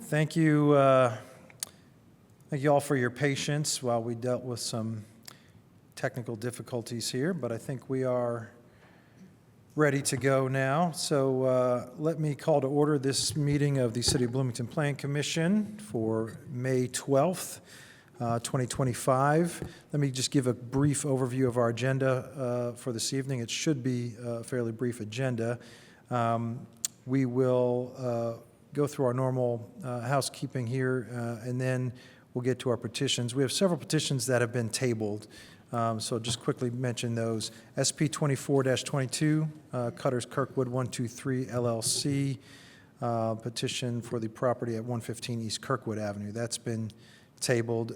Thank you. Thank you all for your patience while we dealt with some technical difficulties here, but I think we are ready to go now. So let me call to order this meeting of the City of Bloomington Plan Commission for May 12th, 2025. Let me just give a brief overview of our agenda for this evening. It should be a fairly brief agenda. We will go through our normal housekeeping here, and then we'll get to our petitions. We have several petitions that have been tabled. So just quickly mention those. SP 24-22, Cutters Kirkwood 123 LLC, petition for the property at 115 East Kirkwood Avenue. That's been tabled.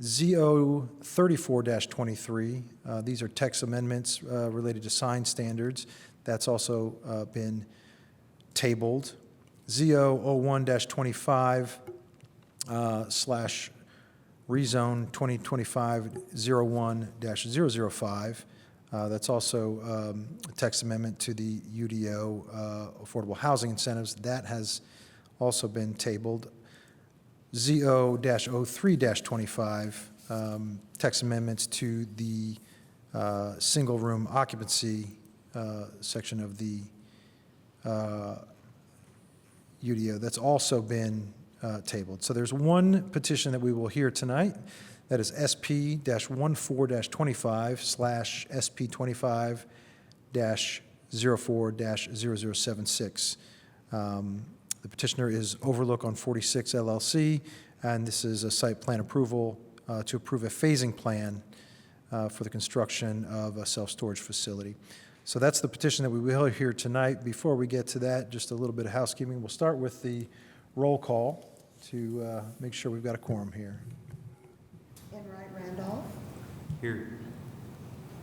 ZO 34-23, these are text amendments related to sign standards. That's also been tabled. ZO 01-25 slash rezone 2025-01-005. That's also a text amendment to the UDO affordable housing incentives. That has also been tabled. ZO-03-25, text amendments to the single room occupancy section of the UDO. That's also been tabled. So there's one petition that we will hear tonight. That is SP-14-25 slash SP25-04-0076. The petitioner is Overlook on 46 LLC, and this is a site plan approval to approve a phasing plan for the construction of a self-storage facility. So that's the petition that we will hear tonight. Before we get to that, just a little bit of housekeeping. We'll start with the roll call to make sure we've got a quorum here. Enright Randolph. Here.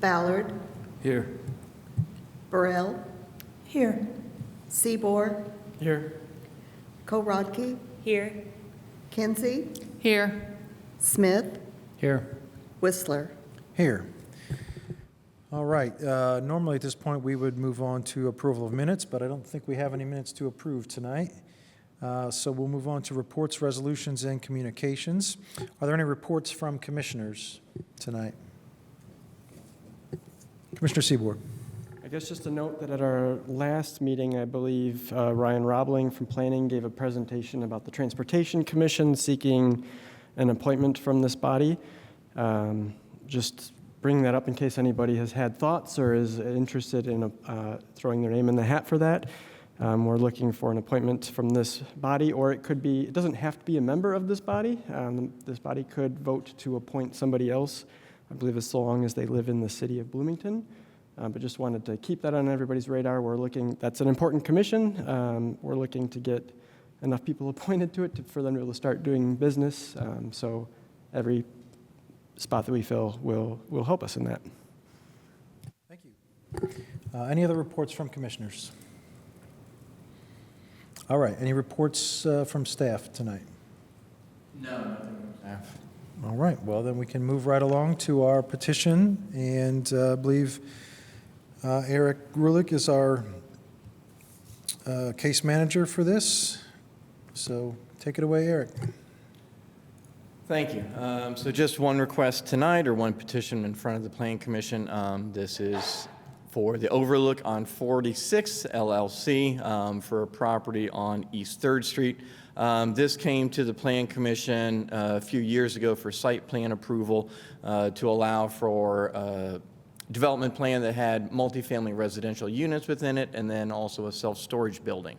Ballard. Here. Burrell. Here. Seaboard. Here. Korodke. Here. Kinsey. Here. Smith. Here. Whistler. Here. All right. Normally at this point we would move on to approval of minutes, but I don't think we have any minutes to approve tonight. So we'll move on to reports, resolutions, and communications. Are there any reports from commissioners tonight? Commissioner Seaboard. I guess just a note that at our last meeting, I believe Ryan Robling from Planning gave a presentation about the Transportation Commission seeking an appointment from this body. Just bring that up in case anybody has had thoughts or is interested in throwing their name in the hat for that. We're looking for an appointment from this body, or it could be, it doesn't have to be a member of this body. This body could vote to appoint somebody else, I believe as long as they live in the city of Bloomington. But just wanted to keep that on everybody's radar. We're looking, that's an important commission. We're looking to get enough people appointed to it for them to be able to start doing business. So every spot that we fill will help us in that. Thank you. Any other reports from commissioners? All right. Any reports from staff tonight? No, nothing from staff. All right. Well, then we can move right along to our petition, and I believe Eric Grulich is our case manager for this. So take it away, Eric. Thank you. So just one request tonight, or one petition in front of the Plan Commission. This is for the Overlook on 46 LLC for a property on East 3rd Street. This came to the Plan Commission a few years ago for site plan approval to allow for a development plan that had multifamily residential units within it, and then also a self-storage building.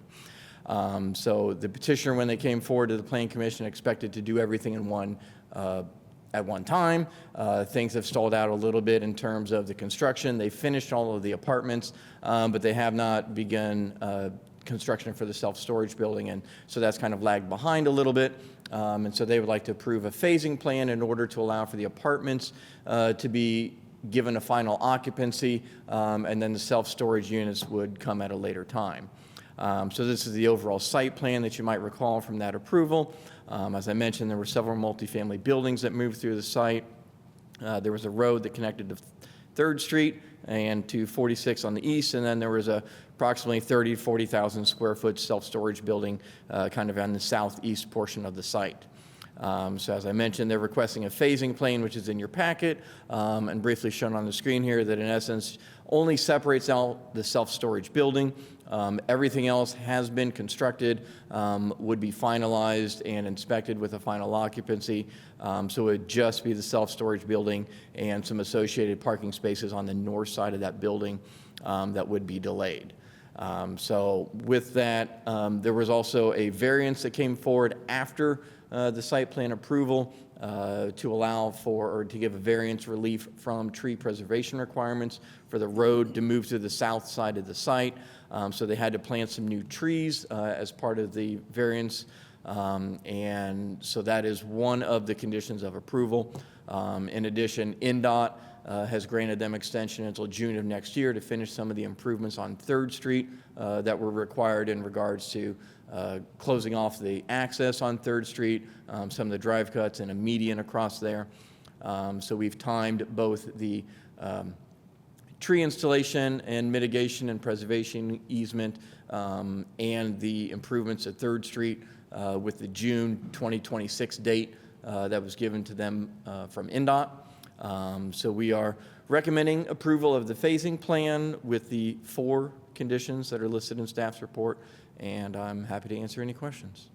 So the petitioner, when they came forward to the Plan Commission, expected to do everything in one at one time. Things have stalled out a little bit in terms of the construction. They finished all of the apartments, but they have not begun construction for the self-storage building, and so that's kind of lagged behind a little bit. And so they would like to approve a phasing plan in order to allow for the apartments to be given a final occupancy, and then the self-storage units would come at a later time. So this is the overall site plan that you might recall from that approval. As I mentioned, there were several multifamily buildings that moved through the site. There was a road that connected to 3rd Street and to 46 on the east, and then there was a approximately 30 to 40,000 square foot self-storage building kind of on the southeast portion of the site. So as I mentioned, they're requesting a phasing plan, which is in your packet, and briefly shown on the screen here, that in essence only separates out the self-storage building. Everything else has been constructed, would be finalized and inspected with a final occupancy. So it would just be the self-storage building and some associated parking spaces on the north side of that building that would be delayed. So with that, there was also a variance that came forward after the site plan approval to allow for, or to give a variance relief from tree preservation requirements for the road to move to the south side of the site. So they had to plant some new trees as part of the variance. And so that is one of the conditions of approval. In addition, NDOT has granted them extension until June of next year to finish some of the improvements on 3rd Street that were required in regards to closing off the access on 3rd Street, some of the drive cuts and a median across there. So we've timed both the tree installation and mitigation and preservation easement and the improvements at 3rd Street with the June 2026 date that was given to them from NDOT. So we are recommending approval of the phasing plan with the 4 conditions that are listed in staff's report, and I'm happy to answer any questions.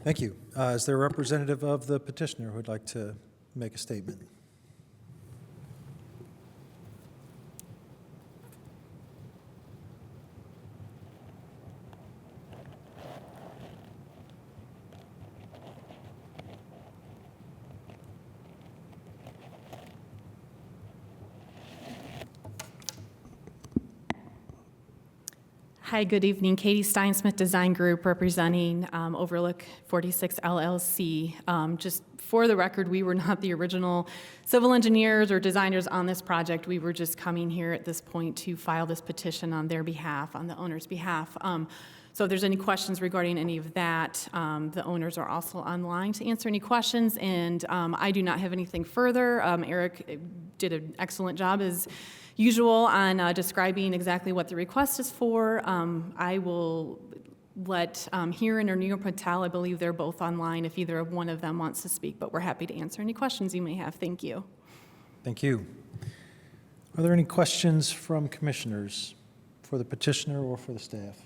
Thank you. Is there a representative of the petitioner who would like to make a statement? Hi, good evening. Katie Steinsmith Design Group representing Overlook 46 LLC. Just for the record, we were not the original civil engineers or designers on this project. We were just coming here at this point to file this petition on their behalf, on the owner's behalf. So if there's any questions regarding any of that, the owners are also online to answer any questions, and I do not have anything further. Eric did an excellent job as usual on describing exactly what the request is for. I will let Hiran or Neil Patel, I believe they're both online, if either one of them wants to speak, but we're happy to answer any questions you may have. Thank you. Thank you. Are there any questions from commissioners for the petitioner or for the staff?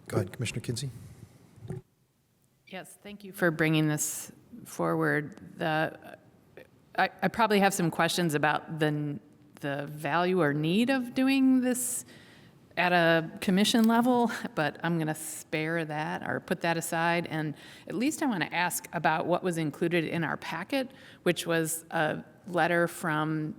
Go ahead, Commissioner Kinsey. Yes, thank you for bringing this forward. I probably have some questions about the value or need of doing this at a commission level, but I'm going to spare that or put that aside. And at least I want to ask about what was included in our packet, which was a letter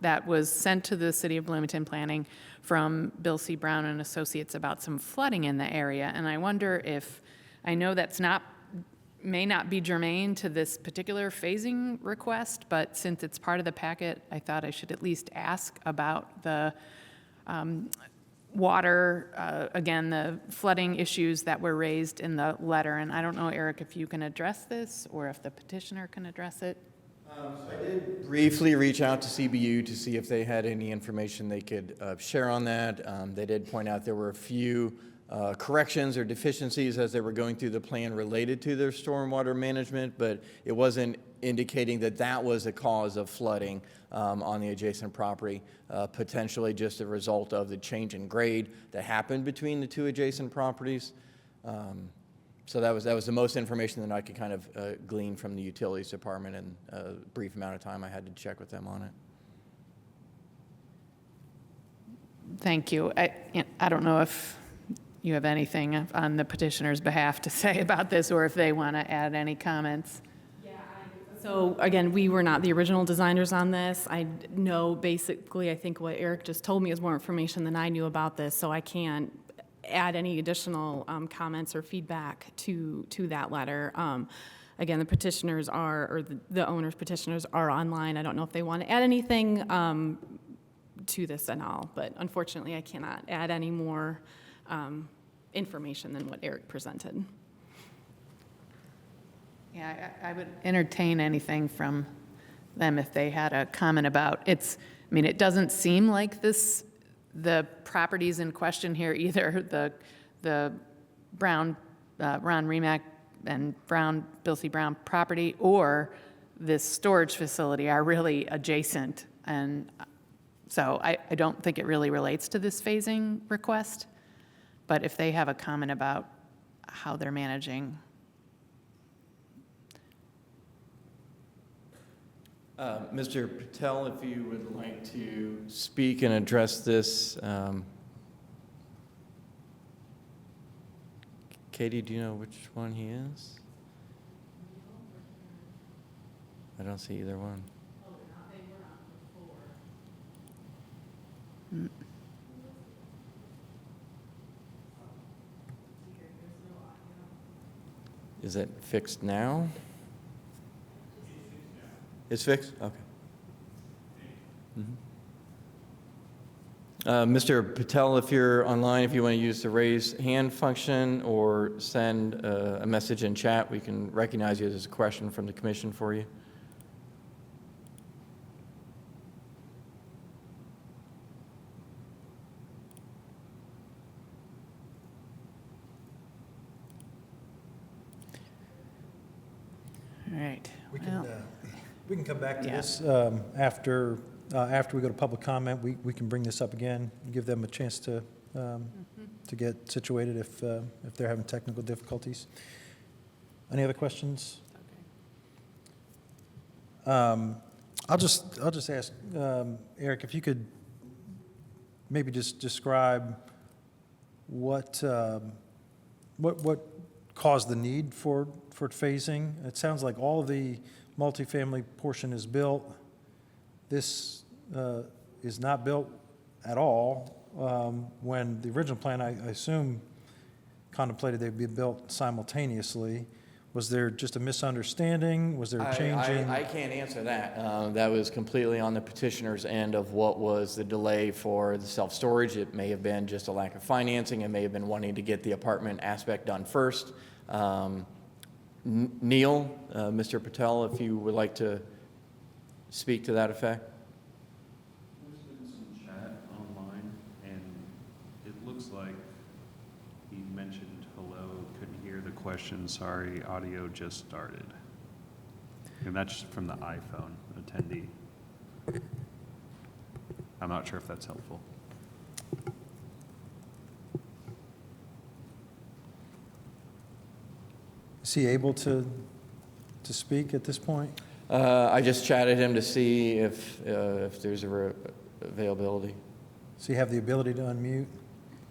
that was sent to the City of Bloomington Planning from Bill C. Brown and Associates about some flooding in the area. And I wonder if, I know that's may not be germane to this particular phasing request, but since it's part of the packet, I thought I should at least ask about the water, again, the flooding issues that were raised in the letter. And I don't know, Eric, if you can address this or if the petitioner can address it. So I did briefly reach out to CBU to see if they had any information they could share on that. They did point out there were a few corrections or deficiencies as they were going through the plan related to their stormwater management, but it wasn't indicating that that was a cause of flooding on the adjacent property, potentially just a result of the change in grade that happened between the 2 adjacent properties. So that was the most information that I could kind of glean from the utilities department in a brief amount of time I had to check with them on it. Thank you. I don't know if you have anything on the petitioner's behalf to say about this, or if they want to add any comments. So again, we were not the original designers on this. I know basically, I think what Eric just told me is more information than I knew about this, so I can't add any additional comments or feedback to that letter. Again, the petitioners or the owner's petitioners are online. I don't know if they want to add anything to this and all, but unfortunately, I cannot add any more information than what Eric presented. Yeah, I would entertain anything from them if they had a comment about it's, I mean, it doesn't seem like the properties in question here, either the Brown, Ron Remack and Bill C. Brown property or this storage facility are really adjacent. And so I don't think it really relates to this phasing request. But if they have a comment about how they're managing. Mr. Patel, if you would like to speak and address this. Katie, do you know which one he is? I don't see either one. Is it fixed now? It's fixed? Okay. Mr. Patel, if you're online, if you want to use the raise hand function or send a message in chat, we can recognize you as a question from the commission for you. All right. We can come back to Yeah. this after we go to public comment. We can bring this up again, give them a chance to get situated if they're having technical difficulties. Any other questions? I'll just ask Eric if you could maybe just describe what caused the need for phasing. It sounds like all of the multifamily portion is built. This is not built at all. When the original plan, I assume, contemplated they'd be built simultaneously. Was there just a misunderstanding? Was there a change in? I can't answer that. That was completely on the petitioner's end of what was the delay for the self-storage. It may have been just a lack of financing. It may have been wanting to get the apartment aspect done first. Neil, Mr. Patel, if you would like to speak to that effect. There's been some chat online, and it looks like he mentioned hello, couldn't hear the question, sorry, audio just started. And that's from the iPhone attendee. I'm not sure if that's helpful. Is he able to speak at this point? I just chatted him to see if there's availability. Does he have the ability to unmute?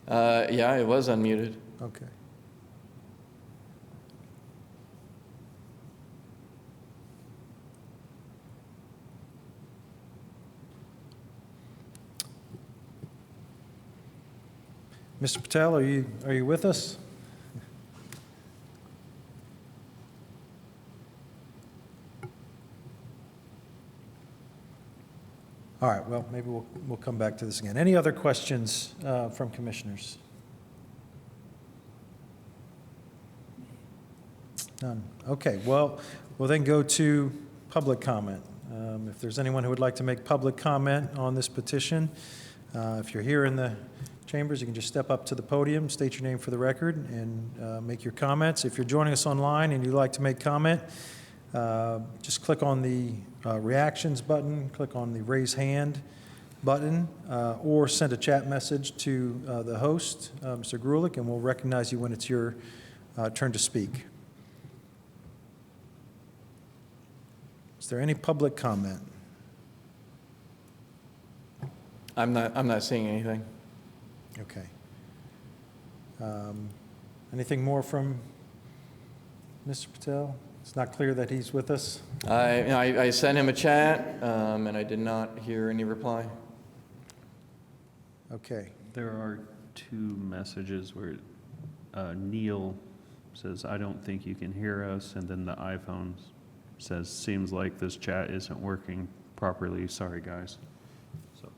Yeah, it was unmuted. Okay. Mr. Patel, are you with us? All right, well, maybe we'll come back to this again. Any other questions from commissioners? None. Okay, well, we'll then go to public comment. If there's anyone who would like to make public comment on this petition, if you're here in the chambers, you can just step up to the podium, state your name for the record, and make your comments. If you're joining us online and you'd like to make comment, just click on the reactions button, click on the raise hand button, or send a chat message to the host, Mr. Grulich, and we'll recognize you when it's your turn to speak. Is there any public comment? I'm not seeing anything. Okay. Anything more from Mr. Patel? It's not clear that he's with us. I sent him a chat, and I did not hear any reply. Okay. There are two messages where Neil says, I don't think you can hear us, and then the iPhone says, seems like this chat isn't working properly, sorry guys. So.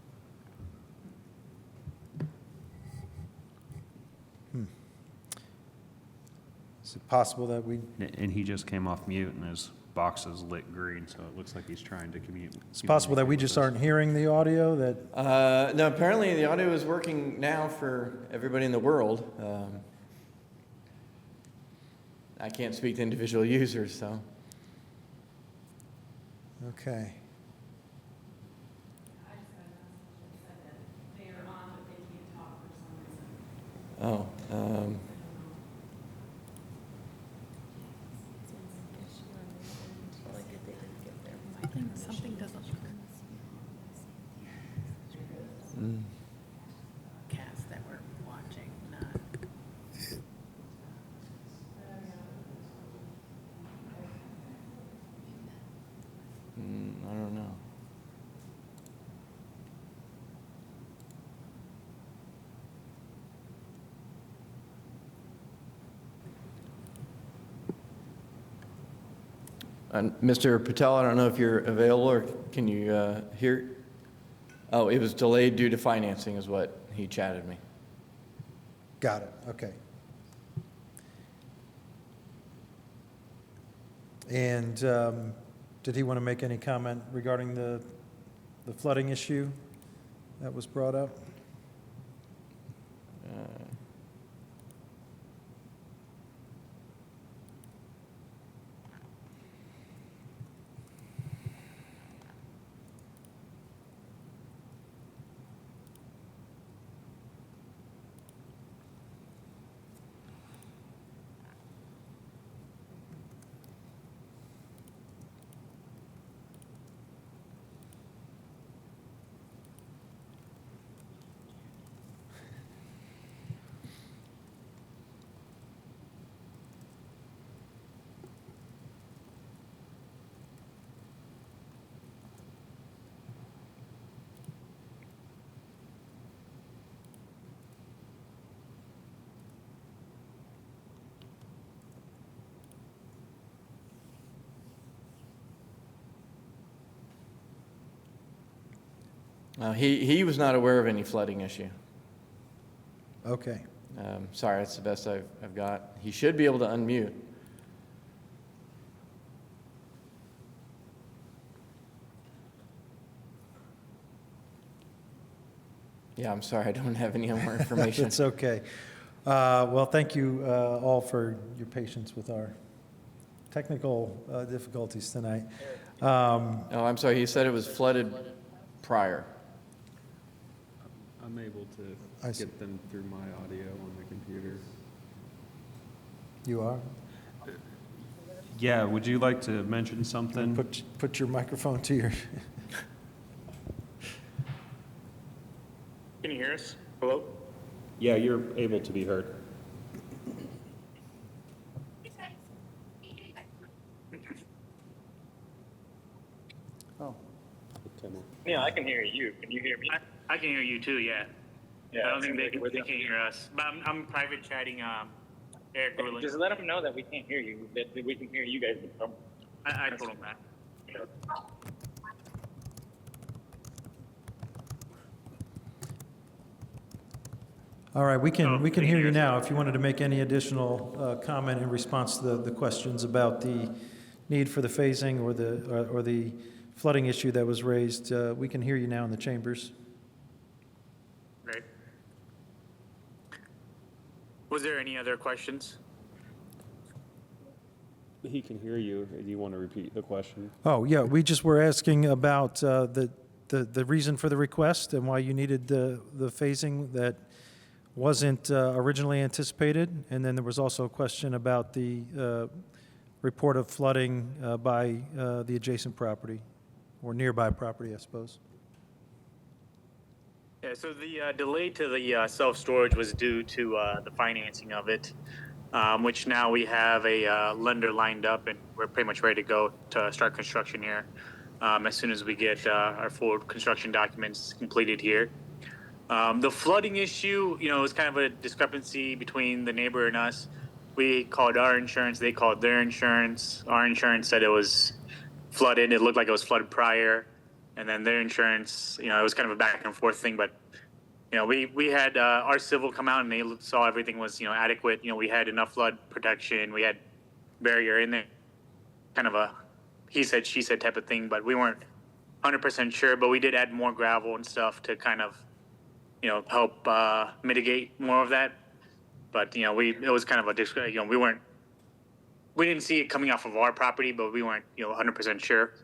Is it possible that we, And he just came off mute and is boxes lit green, so it looks like he's trying to communicate. It's possible that we just aren't hearing the audio, that, No, apparently the audio is working now for everybody in the world. I can't speak to individual users, so. okay. Oh, Something doesn't look. Cast that we're watching, not. I don't know. And Mr. Patel, I don't know if you're available, or can you hear? Oh, it was delayed due to financing is what he chatted me. Got it, okay. And did he want to make any comment regarding the flooding issue that was brought up? He was not aware of any flooding issue. Okay. Sorry, that's the best I've got. He should be able to unmute. Yeah, I'm sorry, I don't have any more information. It's okay. Well, thank you all for your patience with our technical difficulties tonight. Oh, I'm sorry, he said it was flooded prior. I'm able I to see. get them through my audio on the computer. You are? Yeah, would you like to mention something? Put your microphone to your, Can you hear us? Hello? Yeah, you're able to be heard. Yeah, I can hear you. Can you hear me? I can hear you too, yeah. I don't think they can hear us. But I'm private chatting Eric Ruland. Just let them know that we can't hear you, that we can hear you guys. I told him that. all right, we can can hear you you hear us? now. If you wanted to make any additional comment in response to the questions about the need for the phasing or the flooding issue that was raised, we can hear you now in the chambers. Right. Was there any other questions? He can hear you. Do you want to repeat the question? Oh, yeah, we just were asking about the reason for the request and why you needed the phasing that wasn't originally anticipated. And then there was also a question about the report of flooding by the adjacent property, or nearby property, I suppose. Yeah, so the delay to the self-storage was due to the financing of it, which now we have a lender lined up, and we're pretty much ready to go to start construction here as soon as we get our full construction documents completed here. The flooding issue, you know, is kind of a discrepancy between the neighbor and us. We called our insurance, they called their insurance. Our insurance said it was flooded. It looked like it was flooded prior. And then their insurance, you know, it was kind of a back and forth thing. But, you know, we had our civil come out and they saw everything was, you know, adequate. You know, we had enough flood protection. We had barrier in there. Kind of a he said, she said type of thing, but we weren't 100% sure, but we did add more gravel and stuff to kind of, help mitigate more of that. But, it was kind of we didn't see it coming off of our property, but we weren't, 100% sure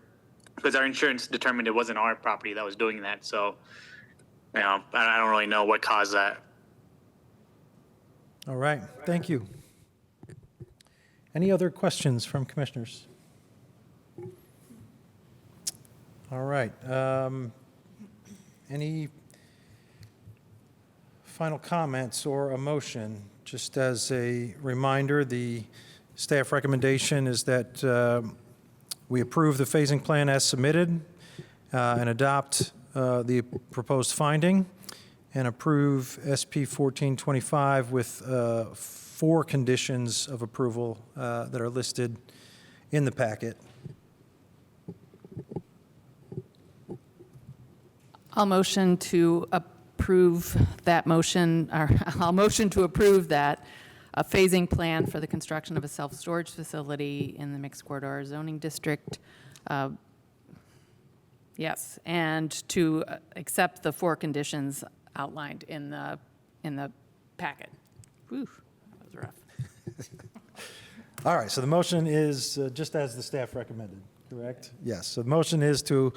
because our insurance determined it wasn't our property that was doing that. So, I don't really know what caused that. All right, thank you. Any other questions from commissioners? All right. Any final comments or a motion? Just as a reminder, the staff recommendation is that we approve the phasing plan as submitted and adopt the proposed finding and approve SP 1425 with 4 conditions of approval that are listed in the packet. I'll motion to approve that motion, or I'll motion to approve that a phasing plan for the construction of a self-storage facility in the mixed corridor zoning district. Yes, and to accept the 4 conditions outlined in the packet. Whew, that was rough. All right, so the motion is just as the staff recommended, correct? Yes, so the motion is to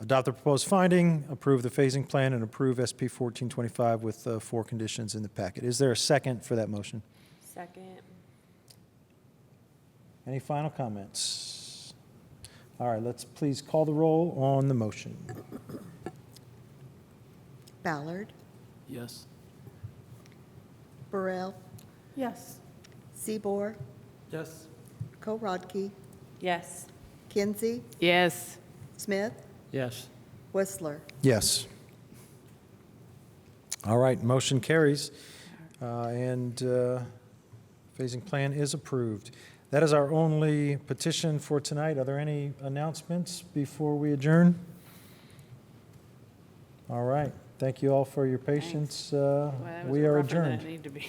adopt the proposed finding, approve the phasing plan, and approve SP 1425 with 4 conditions in the packet. Is there a second for that motion? Second. Any final comments? All right, let's please call the roll on the motion. Ballard, Yes. Burrell, Yes. Seaboard, Yes. Korodke, Yes. Kinsey, Yes. Smith, Yes. Whistler. Yes. All right, motion carries, and phasing plan is approved. That is our only petition for tonight. Are there any announcements before we adjourn? All right, thank you all for your patience. Well, that was We are rougher than it adjourned. needed to be.